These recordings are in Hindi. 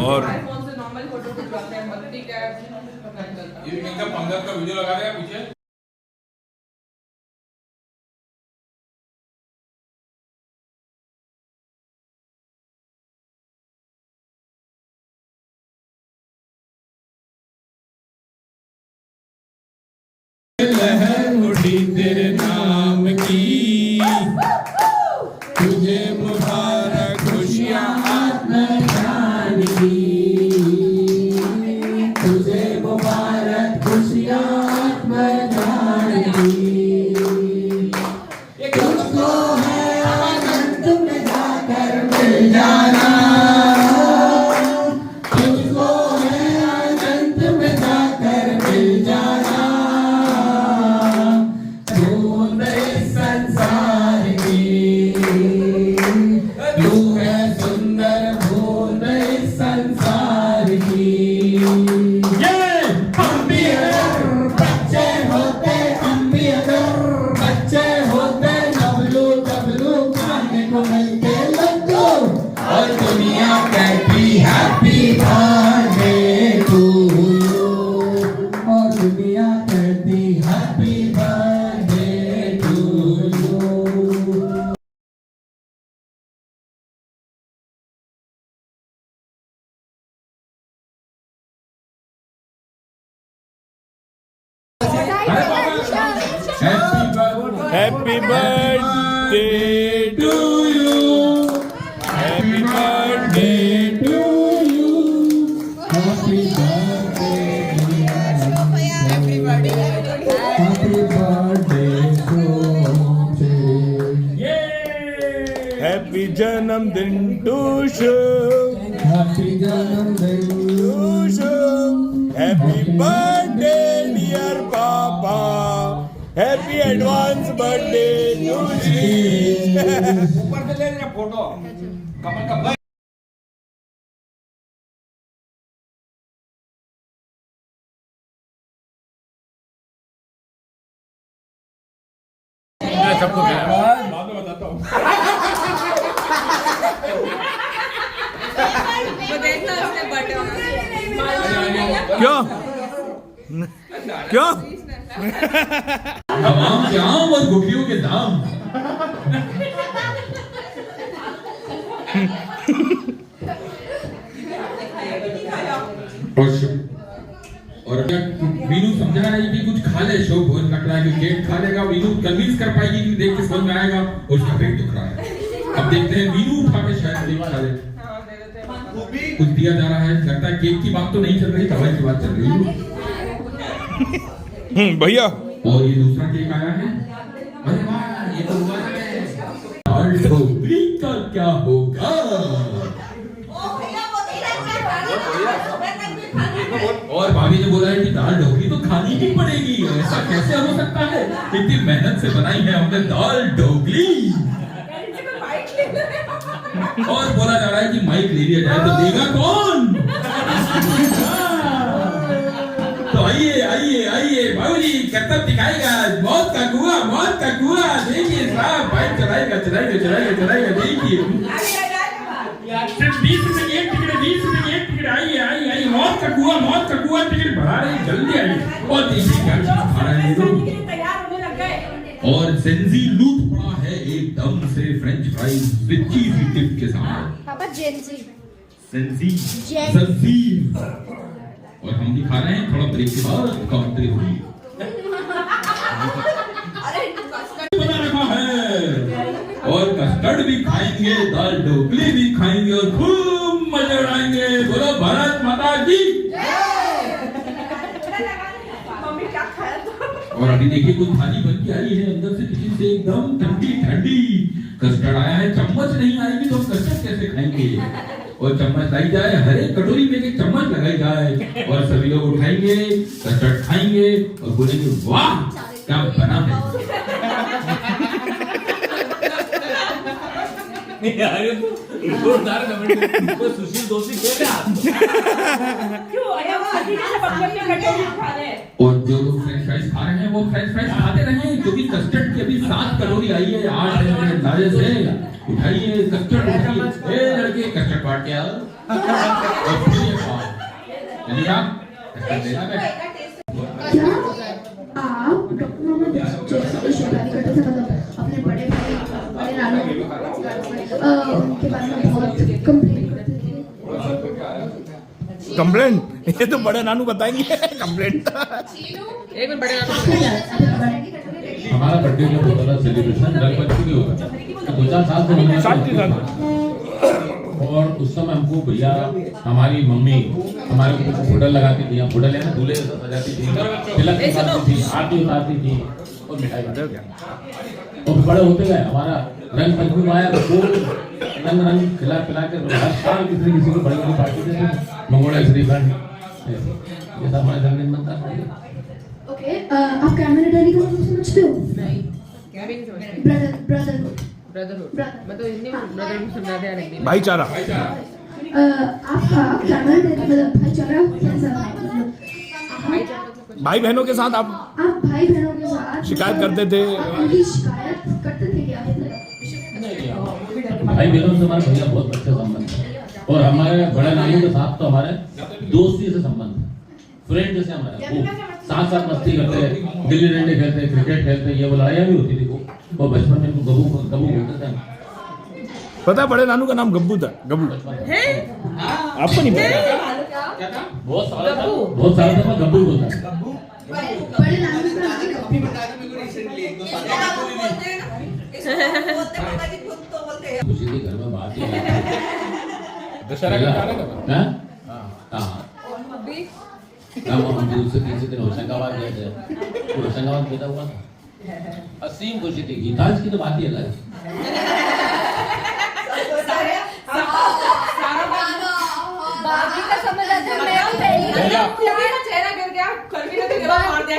और आईफोन से नॉर्मल फोटो खिंचवाते हैं, बत्ती का पता नहीं चलता। ये इनका पंगत का वीडियो लगा देगा पीछे। लहर उठी तेरे नाम की, तुझे मुबारक खुशियाँ आत्मज्ञान की, तुझे मुबारक खुशियाँ आत्मज्ञान की। तुझको है आनंद में जाकर मिल जाना, तुझको है आनंद में जाकर मिल जाना। संसार की तू है सुंदर भूल इस संसार की। ये हम भी अगर बच्चे होते, हम भी अगर बच्चे होते, डबलू डबलू खाने को मिलते लड्डू, और दुनिया कहती हैप्पी बर्थडे टू यू, और दुनिया कहती happy birthday to you. Happy birthday to you. Happy birthday to you. Happy birthday. Happy birthday to you. Happy जन्मदिन टूशु. Happy जन्मदिन टूशु. Happy birthday dear Papa. Happy advance birthday to you. ऊपर से ले लेना फोटो कमल का। सबको बाद में बताता हूँ। वो देखना उसने बटन क्यों क्यों तमाम के आम और गुठलियों के दाम। और वीनू समझा रहा है कि कुछ खा ले, शो भोज लग रहा है कि केक खा लेगा, वीनू कन्विंस कर पाएगी कि देख के समझ में आएगा, उसका पेट दुख रहा है। अब देखते हैं वीनू उठा के शायद केक खा ले। कुछ दिया जा रहा है, लगता है केक की बात तो नहीं चल रही, दवाई की बात चल रही है। भैया और ये दूसरा केक आया है, अरे वाह, ये तो हुआ है। का क्या होगा? और भाभी ने बोला है कि दाल ढोकली तो खानी ही पड़ेगी, ऐसा कैसे हो सकता है? इतनी मेहनत से बनाई है हमने दाल ढोकली। और बोला जा रहा है कि माइक ले लिया जाए तो देगा कौन? तो आइए आइए आइए बाबूजी कर्तव्य दिखाएगा, मौत का कुआं देखिए साहब, बाइक चलाएगा देखिए। सिर्फ 20 रुपए की एक टिकट, आइए आइए आइए, मौत का कुआं टिकट बढ़ा रहे, जल्दी आइए। और देखिए क्या चीज खा रहे हैं लोग। और सेंजी लूट पड़ा है एकदम से French fries with cheesy dip के साथ। पापा जेंजी सेंजी। और हम भी खा रहे हैं, थोड़ा ब्रेक के बाद काउंट्री होगी। बना रखा है, और कस्टर्ड भी खाएंगे, दाल ढोकली भी खाएंगे, और खूब मजे उड़ाएंगे। बोलो भारत माता की। और अभी देखिए कुछ थाली बन के आई है अंदर से किचन से, एकदम ठंडी कस्टर्ड आया है। चम्मच नहीं आएगी तो हम कस्टर्ड कैसे खाएंगे? और चम्मच लाई जाए, हर एक कटोरी में एक चम्मच लगाई जाए, और सभी लोग उठाएंगे, कस्टर्ड खाएंगे और बोलेंगे वाह क्या बना है। सुशील दोषी क्यों आया? और जो लोग फ्रेंच फ्राइज खा रहे हैं वो फ्रेंच फ्राइज खाते रहे, क्योंकि कस्टर्ड की अभी 7 कैलोरी आई है 8 अंदाजे से। उठाइए कस्टर्ड, उठाइए लड़के, कस्टर्ड बांट के आओ। और फिर ये खाओ। लिखा? देखा मैं? क्या आप डॉक्टर मोहम्मद जैसी रिश्तेदारी करते थे, मतलब अपने बड़े भाई बड़े नानू उनके बारे में बहुत कंप्लेंट करते थे? कंप्लेंट? ये तो बड़े नानू बताएंगे कंप्लेंट। एक मिनट बड़े हमारा बर्थडे जब होता था सेलिब्रेशन गणपति की होता था, 2-4 साल से होने लगा। और उस समय हमको भैया हमारी मम्मी हमारे को होटल लगाती थी, होटल है ना, दूल्हे जैसा सजाती थी, तिलक लगाती थी, आरती उतारती थी और मिठाई बनाती थी। और बड़े होते गए, हमारा रंग पंचमी आया तो खूब रंग खिला पिला के हर साल किसी को बड़ी बड़ी पार्टी देते थे, मंगोड़ा श्रीखंड, ये सब हमारा जन्मदिन बनता था। ओके, आप कैमरेडरी का मतलब समझते हो? नहीं क्या भी नहीं समझ ब्रदरहुड। ब्रदरहुड मैं तो हिंदी में ब्रदरहुड समझाते हैं नहीं भाईचारा। आपका कैमरेडरी मतलब भाईचारा कैसा है? मतलब भाई बहनों के साथ आप आप भाई बहनों के साथ शिकायत करते थे? उनकी शिकायत करते थे क्या? भाई बहनों से हमारे भैया बहुत अच्छे संबंध है, और हमारे बड़े नानू के साथ तो हमारे दोस्ती से संबंध है, फ्रेंड जैसे हमारे वो साथ साथ मस्ती करते, गिल्ली डंडे खेलते, क्रिकेट खेलते, ये वो लड़ाइयाँ भी होती थी वो बचपन में इनको गबू बोलते थे। पता है बड़े नानू का नाम गब्बू था? गब्बू आपको नहीं पता? बहुत साल तक मैं गब्बू बोलता था। बड़े नानू का नाम खुशी के घर में बात ही दशहरा का गाना था। हाँ हम दूसरे तीसरे दिन होशंगाबाद गए थे, होशंगाबाद बेटा हुआ था, असीम खुशी थी। गीतांज की तो बात ही अलग है। बाकी का समझ आता है, मैं भी पहली चेहरा गिर गया कर भी नहीं मार दिया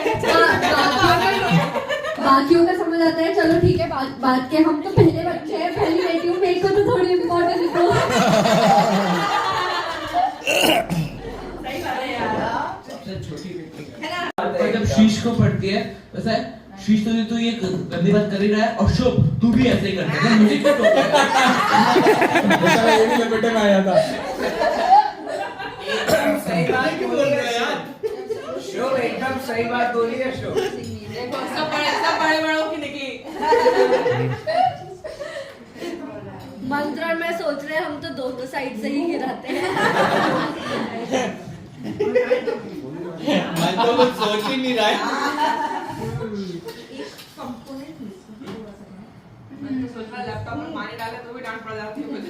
बाकियों का समझ आता है। चलो ठीक है, बात के हम तो पहले बच्चे हैं, पहली बेटी हूँ, मेरे को तो थोड़ी इम्पोर्टेंस दो। जब शीश को पढ़ती है वैसा है, शीश तो ये गंदी बात कर ही रहा है, और शुभ तू भी ऐसे ही करता है, मुझे क्यों टोकता है? ये भी लपेटे में आया था। सही बात क्यों बोल रहे हैं यार? शो एकदम सही बात बोली है शो। देखो सब बड़े बड़ों की निकली। मंत्र में सोच रहे हम तो दोनों साइड से ही गिराते हैं। मैं तो कुछ सोच ही नहीं रहा है। मैं तो सोच रहा लैपटॉप में पानी डाले तो भी डांट पड़ जाती है मुझे।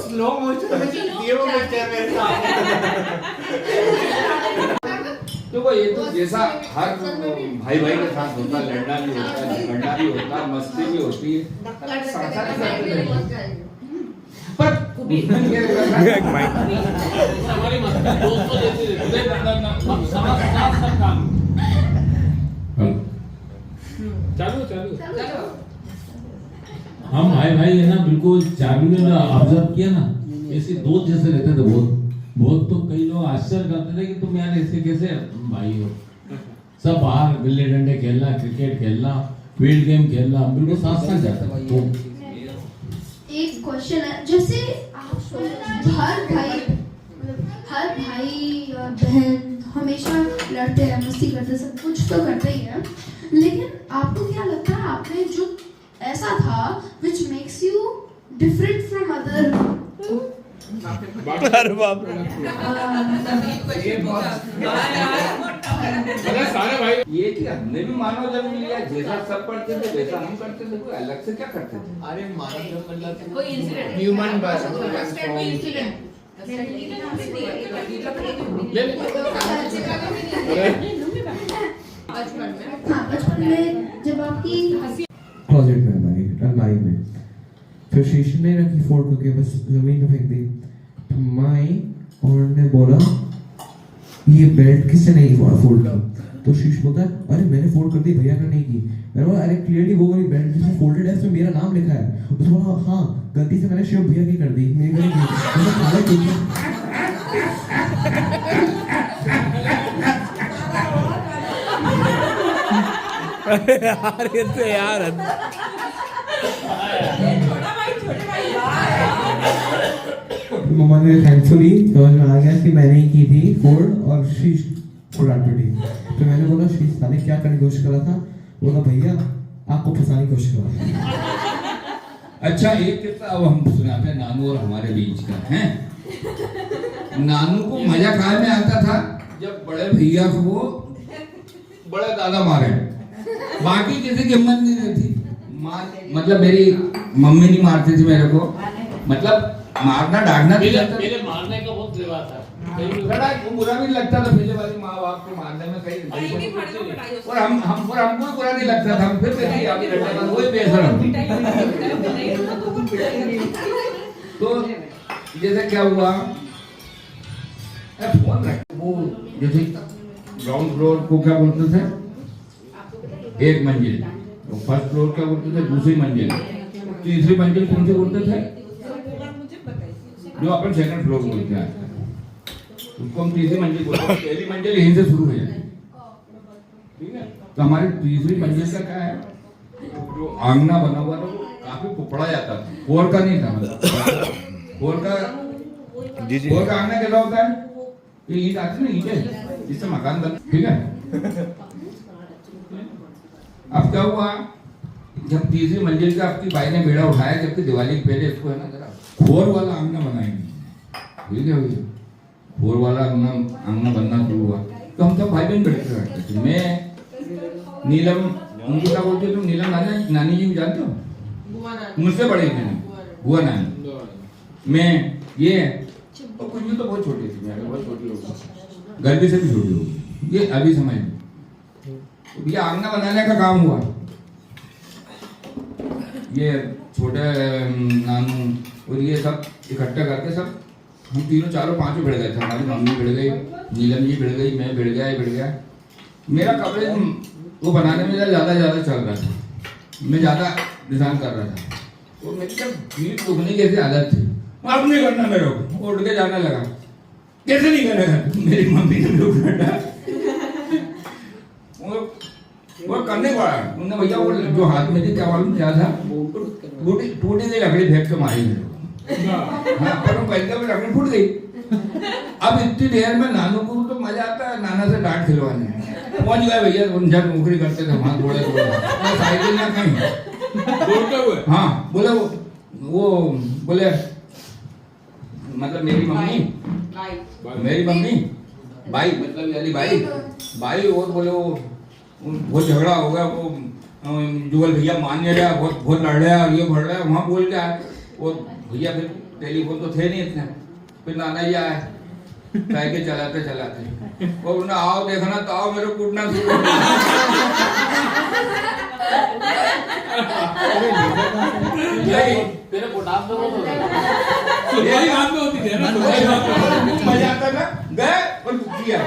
स्लो मोशन में ये वो पिक्चर मेरे सामने। देखो ये तो जैसा हर भाई भाई के साथ होता, लड़ना भी होता, झगड़ना भी होता, मस्ती भी होती है, साथ पर हमारी मस्ती दोस्तों जैसी साथ काम। चालू हम भाई है ना, बिल्कुल चाबी में ना ऑब्जर्व किया ना, ऐसे दोस्त जैसे रहते थे। बहुत तो कई लोग आश्चर्य करते थे कि तुम यार ऐसे कैसे भाई हो। सब बाहर गिल्ली डंडे खेलना, क्रिकेट खेलना, फील्ड गेम खेलना, बिल्कुल साथ जाते थे। तो एक क्वेश्चन है, जैसे हर भाई और बहन हमेशा लड़ते हैं, मस्ती करते हैं, सब कुछ तो करते ही हैं, लेकिन आपको क्या लगता है आपने जो ऐसा था which makes you different from other? अरे बाप रे। सारे भाई ये कि हमने भी मानव जन्म लिया, जैसा सब करते थे वैसा हम करते थे, कोई अलग से क्या करते थे? अरे मानव जन्म मतलब कोई इंसिडेंट ह्यूमन बस इंसिडेंट हाँ, बचपन में जब आपकी क्लोजेट में हमारी अलमारी में, फिर शीशे नहीं रखी, फोल्ड करके बस जमीन पे फेंक दी। तो माई और ने बोला ये बेल्ट किसने नहीं फोल्ड की? तो शीश बोलता है अरे मैंने फोल्ड कर दी, भैया का नहीं की। मैंने बोला अरे क्लियरली वो वाली बेल्ट जिसमें फोल्डेड है उसमें मेरा नाम लिखा है। उसने बोला हाँ गलती से मैंने शिव भैया की कर दी, मेरी गलती नहीं। मैंने कहा ठीक है। अरे यार ये तो यार छोटा भाई मम्मा ने थैंकफुली समझ में आ गया कि मैंने ही की थी फोर्ड और शीश प्रोडक्टिविटी। तो मैंने बोला शीश साले क्या करने की कोशिश कर रहा था? बोला भैया आपको फंसाने की कोशिश कर रहा था। अच्छा एक किस्सा अब हम सुनाते हैं नानू और हमारे बीच का है। नानू को मजा खाने में आता था जब बड़े भैया को वो बड़े दादा मारे, बाकी किसी की हिम्मत नहीं रहती। मतलब मेरी मम्मी नहीं मारती थी मेरे को, मतलब मारना डांटना भी लगता। मेरे मारने का बहुत रिवाज था, बड़ा बुरा भी लगता था पहले वाली माँ बाप को मारने में कहीं, और हमको बुरा नहीं लगता था। फिर मेरी आगे रहता था वही बेशरम। तो जैसे क्या हुआ, फोन रख वो जैसे ग्राउंड फ्लोर को क्या बोलते थे, एक मंजिल, फर्स्ट फ्लोर क्या बोलते थे, दूसरी मंजिल, तीसरी मंजिल कौन से बोलते थे, जो अपन सेकंड फ्लोर बोलते हैं उसको हम तीसरी मंजिल बोलते हैं। पहली मंजिल यहीं से शुरू हो जाती है, ठीक है। तो हमारी तीसरी मंजिल का क्या है, जो आंगना बना हुआ था वो काफी पुपड़ा जाता था, फोर का नहीं था। मतलब फोर का आंगना कैसा होता है, ये ईंट आती है ना, ईंटें जिससे मकान बन, ठीक है। अब क्या हुआ, जब तीसरी मंजिल का आपकी भाई ने बेड़ा उठाया, जबकि दिवाली के पहले इसको है ना जरा फोर वाला आंगना बनाएंगे, ठीक है भैया। फोर वाला आंगना बनना शुरू हुआ। तो हम सब भाई बहन बैठे रहते थे। मैं नीलम, उनको क्या बोलते हो तुम, नीलम नानी जी को जानते हो, मुझसे बड़े थे, बुआ नानी। मैं ये और कुछ भी तो बहुत छोटी थी, मैं बहुत छोटी हो गई, गलती से भी छोटी हो गई, ये अभी समझ में। तो ये आंगना बनाने का काम हुआ, ये छोटे नानू और ये सब इकट्ठा करके सब हम तीनों चारों पांचों भिड़ गए थे। हमारी मम्मी भिड़ गई, नीलम जी भिड़ गई, मैं भिड़ गया। मेरा कपड़े वो बनाने में ज़्यादा चल रहा था, मैं ज़्यादा डिजाइन कर रहा था। तो मेरी जब पीठ दुखने की ऐसी आदत थी, अब नहीं करना मेरे को, उठ के जाने लगा। कैसे नहीं करेगा, मेरी मम्मी ने भी उठाया, वो करने पड़ा। उन्होंने भैया वो जो हाथ में थी क्या मालूम क्या था, टूटी सी लकड़ी फेंक के मारी मेरे को। हाँ, पर वो पहले में लकड़ी फूट गई। अब इतनी देर में नानू को तो मजा आता है नाना से डांट खिलवाने में। पहुंच गए भैया, उनसे नौकरी करते थे वहां, दौड़े साइकिल ना कहीं दौड़ते हुए। हाँ बोले वो बोले मतलब मेरी मम्मी भाई मतलब यानी भाई और बोले वो बहुत झगड़ा हो गया, वो जुगल भैया मान नहीं रहा, बहुत लड़ रहा और ये बढ़ रहा है, वहाँ बोल के आए। और भैया फिर टेलीफोन तो थे नहीं इतने, फिर नाना जी आए साइकिल चलाते और उन्हें आओ देखना तो आओ, मेरे कूटना शुरू कर तेरे पोटास तो यही बात में होती थी ना, मजा आता था, गए और किया।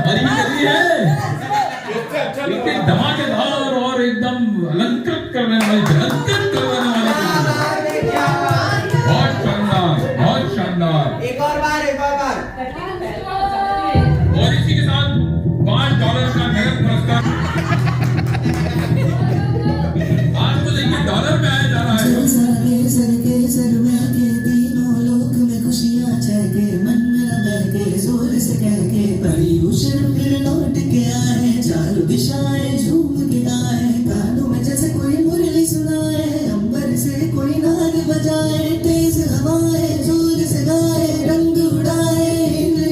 हमारी भी कर रही है इतने धमाकेदार और एकदम अलंकृत करने वाली अलंकृत करने वाली बहुत शानदार बहुत शानदार। एक और बार और इसी के साथ $5 का नगद पुरस्कार आज तो देखिए डॉलर में आया जा रहा है। दिशाएं झूम के आए कानों में जैसे कोई मुरली सुनाए अंबर से कोई नाद बजाए तेज हवाएं जोर से गाए रंग उड़ाए इंद्र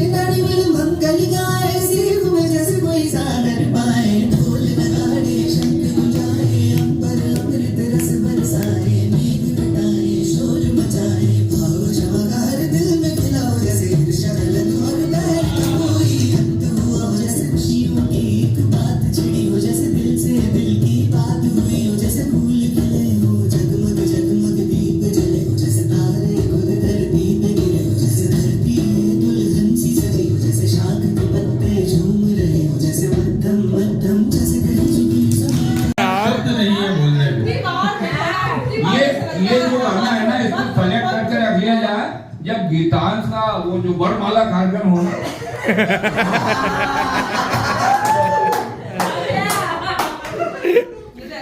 मंगल गाए सिर में जैसे कोई सागर पाए ढोल नगाड़े शंख बजाए अंबर अमृत रस बरसाए मेघ घटाए शोर मचाए भाव शवकार दिल में खिलाओ जैसे शगलन और लहर का कोई अंत हुआ जैसे खुशियों की एक बात छिड़ी हो जैसे दिल से दिल की बात हुई हो जैसे फूल खिले हो जगमग जगमग दीप जले हो जैसे तारे खुद धरती पे गिरे हो जैसे धरती दुल्हन सी सजी हो जैसे शाख के पत्ते झूम रहे हो जैसे मध्यम मध्यम जैसे कहीं झुकी शब्द नहीं है बोलने को। ये जो गाना है ना इसको सेलेक्ट करके रख लिया जाए जब गीतांश का वो जो वरमाला कार्यक्रम हो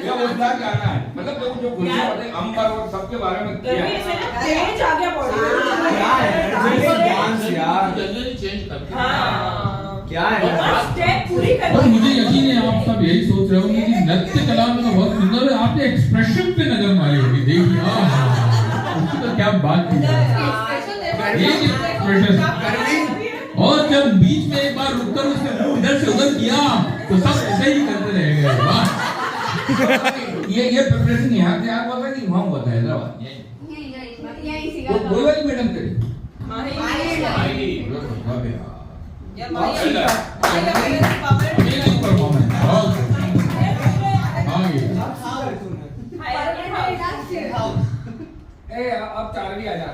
ये उसका गाना है मतलब जो खुशियां होते हैं अंबर और सबके बारे में किया है। क्या है डांस यार जल्दी चेंज करके क्या है और मुझे यकीन है आप सब यही सोच रहे होंगे कि नृत्य कला में तो बहुत सुंदर है आपने एक्सप्रेशन पे नजर मारी होगी देखिए उसकी तो क्या बात की एक एक्सप्रेशन और जब बीच में एक बार रुककर उसने मुंह इधर से उधर किया तो सब ऐसे ही करते रह गए वाह। ये प्रिपरेशन यहाँ तैयार हुआ था कि वहाँ हुआ था हैदराबाद कोई वाली मैडम करी अब चार्ली आ जा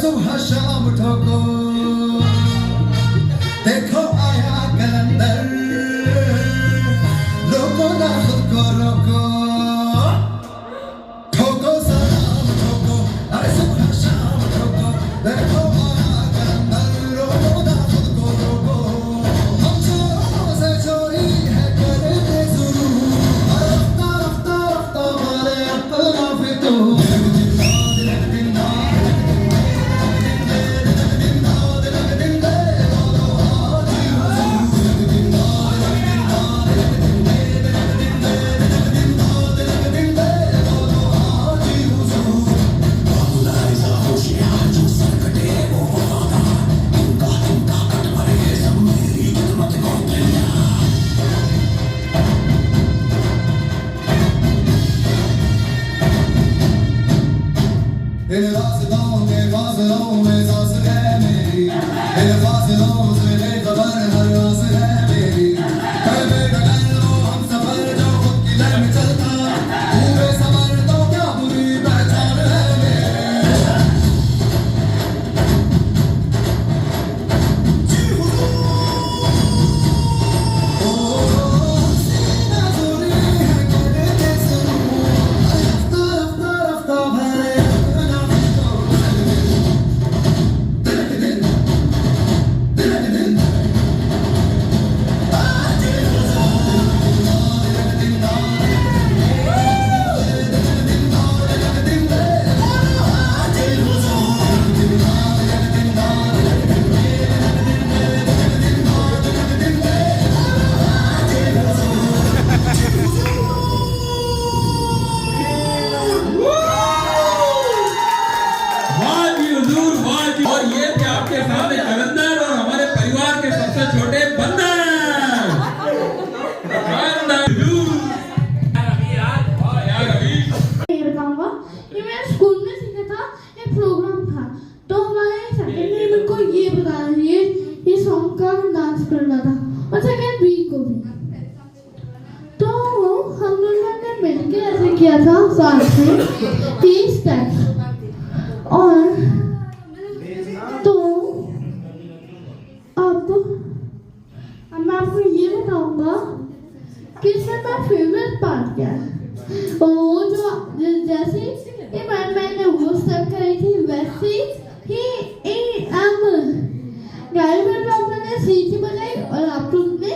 सुबह शाम ठोको देखो आया कलंदर रोको ना खुद को रोको ठोको सलाम ठोको अरे सुबह शाम ठोको देखो आया कलंदर रोको ना खुद को रोको हम चोरों से चोरी है करते शुरू अरे रफ्ता रफ्ता रफ्ता मारे अपना फितूर इन फासलों में सांस है मेरी इन फासलों से बेखबर हर आस है मेरी कर बेटा कर लो हम सफर जो खुद की लय में चलता पूरे सफर तो क्या बुरी पहचान है मेरी जी हुजूर ओ सीना मिलके ऐसे किया था साथ में 30 स्टेप्स और तो अब मैं आपको ये बताऊंगा कि इसमें मेरा फेवरेट पार्ट क्या है। वो जो जैसे ही मैंने वो स्टेप करी थी वैसे ही गाड़ी में पापा ने सीटी बजाई और आप लोग ने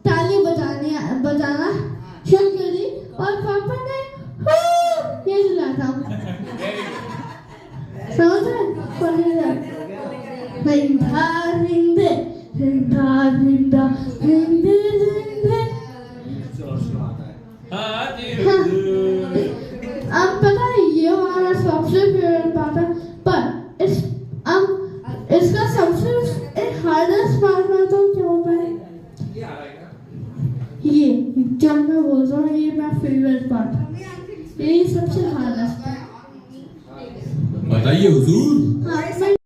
ताली बजाना शुरू कर दी और पापा ने ये चला था समझ रहे रिंधा रिंधे रिंधा रिंधा रिंधे रिंधे। अब पता है ये हमारा सबसे फेवरेट पार्ट है पर इसका सबसे हार्डेस्ट पार्ट में तो क्या होता है ये जब मैं बोल रहा हूँ ये मेरा फेवरेट पार्ट ये सबसे हार्डेस्ट बताइए हुजूर।